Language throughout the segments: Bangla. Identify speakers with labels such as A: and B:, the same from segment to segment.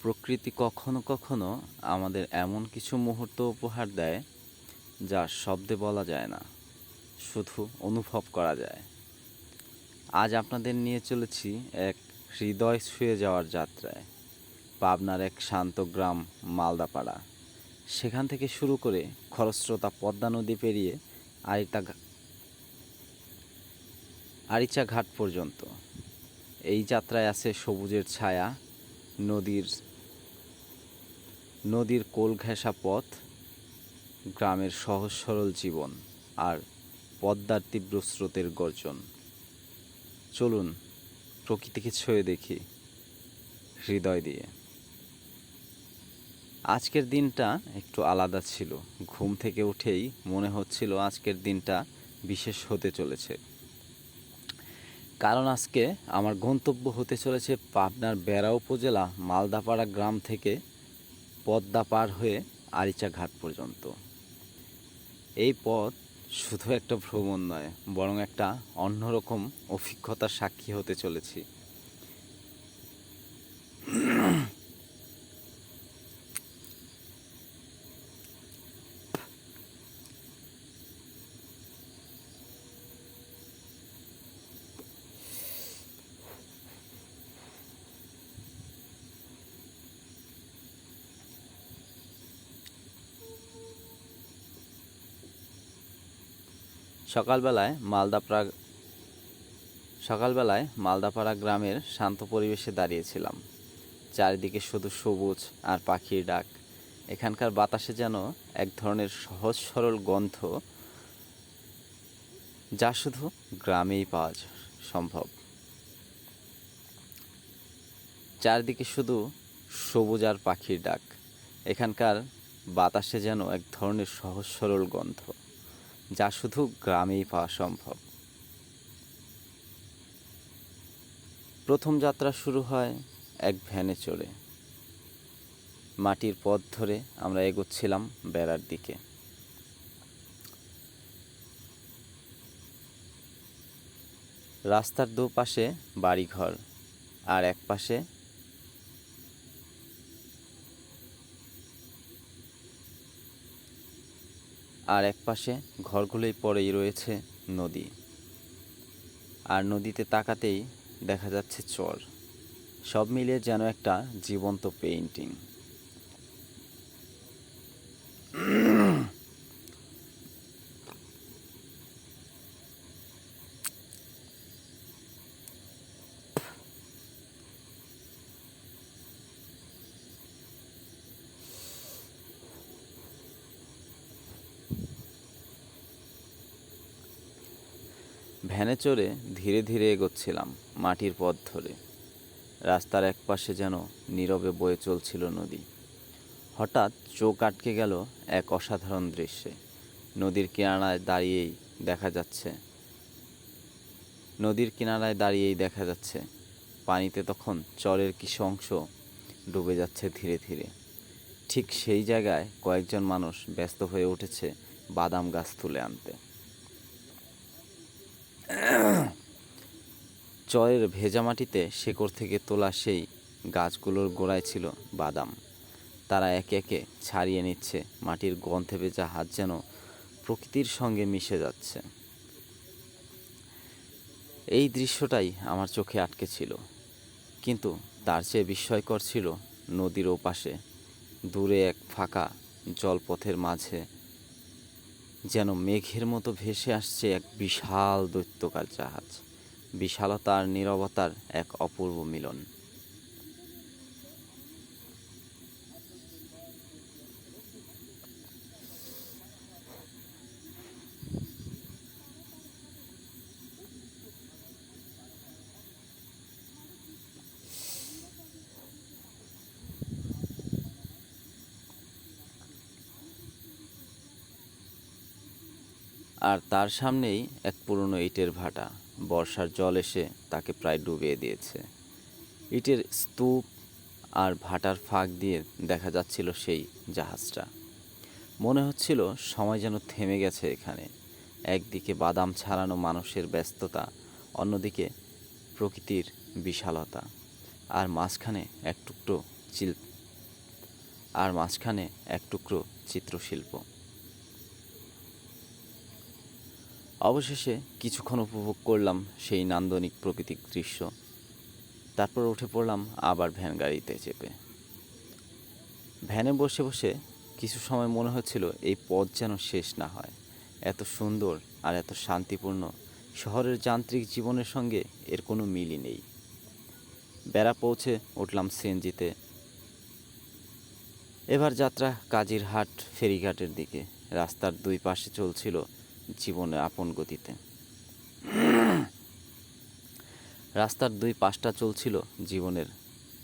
A: প্রকৃতি কখনো কখনো আমাদের এমন কিছু মুহূর্ত উপহার দেয় যা শব্দে বলা যায় না, শুধু অনুভব করা যায়। আজ আপনাদের নিয়ে চলেছি এক হৃদয় ছুঁয়ে যাওয়ার যাত্রায়। পাবনার এক শান্ত গ্রাম মালদাপাড়া। সেখান থেকে শুরু করে খরস্রোতা পদ্মা নদী পেরিয়ে আরিচা ঘাট পর্যন্ত। এই যাত্রায় আছে সবুজের ছায়া, নদীর নদীর কোল ঘেঁষা পথ, গ্রামের সহজ সরল জীবন আর পদ্মার তীব্র স্রোতের গর্জন। চলুন প্রকৃতিকে ছুঁয়ে দেখি হৃদয় দিয়ে। আজকের দিনটা একটু আলাদা ছিল। ঘুম থেকে উঠেই মনে হচ্ছিল আজকের দিনটা বিশেষ হতে চলেছে। কারণ আজকে আমার গন্তব্য হতে চলেছে পাবনার বেড়া উপজেলা মালদাপাড়া গ্রাম থেকে পদ্মা পার হয়ে আরিচা ঘাট পর্যন্ত। এই পথ শুধু একটা ভ্রমণ নয়, বরং একটা অন্যরকম অভিজ্ঞতার সাক্ষী হতে চলেছি। সকালবেলায় মালদাপাড়া গ্রামের শান্ত পরিবেশে দাঁড়িয়েছিলাম। চারিদিকে শুধু সবুজ আর পাখির ডাক। এখানকার বাতাসে যেন এক ধরনের সহজ সরল গন্ধ, যা শুধু গ্রামেই পাওয়া সম্ভব। চারিদিকে শুধু সবুজ আর পাখির ডাক। এখানকার বাতাসে যেন এক ধরনের সহজ সরল গন্ধ, যা শুধু গ্রামেই পাওয়া সম্ভব। প্রথম যাত্রা শুরু হয় এক ভ্যানে চড়ে। মাটির পথ ধরে আমরা এগোচ্ছিলাম বেড়ার দিকে। রাস্তার দুপাশে বাড়িঘর, আর এক পাশে ঘরগুলোই পরেই রয়েছে নদী। আর নদীতে তাকাতেই দেখা যাচ্ছে চর। সব মিলিয়ে যেন একটা জীবন্ত পেইন্টিং। ভ্যানে চড়ে ধীরে ধীরে এগোচ্ছিলাম মাটির পথ ধরে। রাস্তার একপাশে যেন নীরবে বয়ে চলছিল নদী। হঠাৎ চোখ আটকে গেল এক অসাধারণ দৃশ্যে। নদীর কিনারায় দাঁড়িয়েই দেখা যাচ্ছে পানিতে তখন চরের কিছু অংশ ডুবে যাচ্ছে ধীরে ধীরে। ঠিক সেই জায়গায় কয়েকজন মানুষ ব্যস্ত হয়ে উঠেছে বাদাম গাছ তুলে আনতে। চরের ভেজা মাটিতে শেকড় থেকে তোলা সেই গাছগুলোর গোড়ায় ছিল বাদাম। তারা একে একে ছাড়িয়ে নিচ্ছে। মাটির গন্ধে ভেজা হাত যেন প্রকৃতির সঙ্গে মিশে যাচ্ছে। এই দৃশ্যটাই আমার চোখে আটকে ছিল। কিন্তু তার চেয়ে বিস্ময়কর ছিল নদীর ওপাশে দূরে এক ফাঁকা জলপথের মাঝে যেন মেঘের মতো ভেসে আসছে এক বিশাল দৈত্যকার জাহাজ। বিশালতা আর নীরবতার এক অপূর্ব মিলন। আর তার সামনেই এক পুরনো ইটের ভাটা। বর্ষার জল এসে তাকে প্রায় ডুবিয়ে দিয়েছে। ইটের স্তূপ আর ভাটার ফাঁক দিয়ে দেখা যাচ্ছিল সেই জাহাজটা। মনে হচ্ছিল সময় যেন থেমে গেছে এখানে। একদিকে বাদাম ছাড়ানো মানুষের ব্যস্ততা, অন্যদিকে প্রকৃতির বিশালতা, আর মাঝখানে এক টুকরো আর মাঝখানে এক টুকরো চিত্রশিল্প। অবশেষে কিছুক্ষণ উপভোগ করলাম সেই নান্দনিক প্রাকৃতিক দৃশ্য। তারপর উঠে পড়লাম আবার ভ্যান গাড়িতে চেপে। ভ্যানে বসে বসে কিছু সময় মনে হচ্ছিল এই পথ যেন শেষ না হয়। এত সুন্দর আর এত শান্তিপূর্ণ শহরের যান্ত্রিক জীবনের সঙ্গে এর কোনো মিলই নেই। বেড়া পৌঁছে উঠলাম সিএনজিতে। এবার যাত্রা কাজিরহাট ফেরিঘাটের দিকে। রাস্তার দুই পাশে চলছিল জীবনের আপন গতিতে। রাস্তার দুই পাশটা চলছিল জীবনের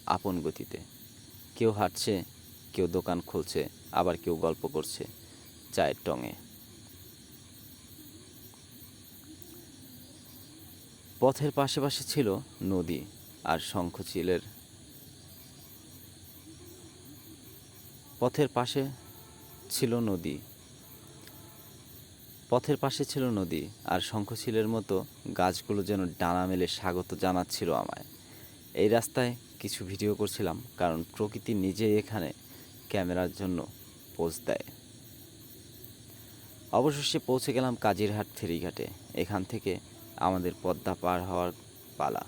A: আপন গতিতে। কেউ হাঁটছে, কেউ দোকান খুলছে, আবার কেউ গল্প করছে চায়ের টঙে। পথের পাশে পাশে ছিল নদী আর শঙ্খচিলের। পথের পাশে ছিল নদী পথের পাশে ছিল নদী আর শঙ্খচিলের মতো গাছগুলো যেন ডানা মেলে স্বাগত জানাচ্ছিল আমায়। এই রাস্তায় কিছু ভিডিও করছিলাম, কারণ প্রকৃতি নিজেই এখানে ক্যামেরার জন্য পোজ দেয়। অবশেষে পৌঁছে গেলাম কাজিরহাট ফেরিঘাটে। এখান থেকে আমাদের পদ্মা পার হওয়ার পালা।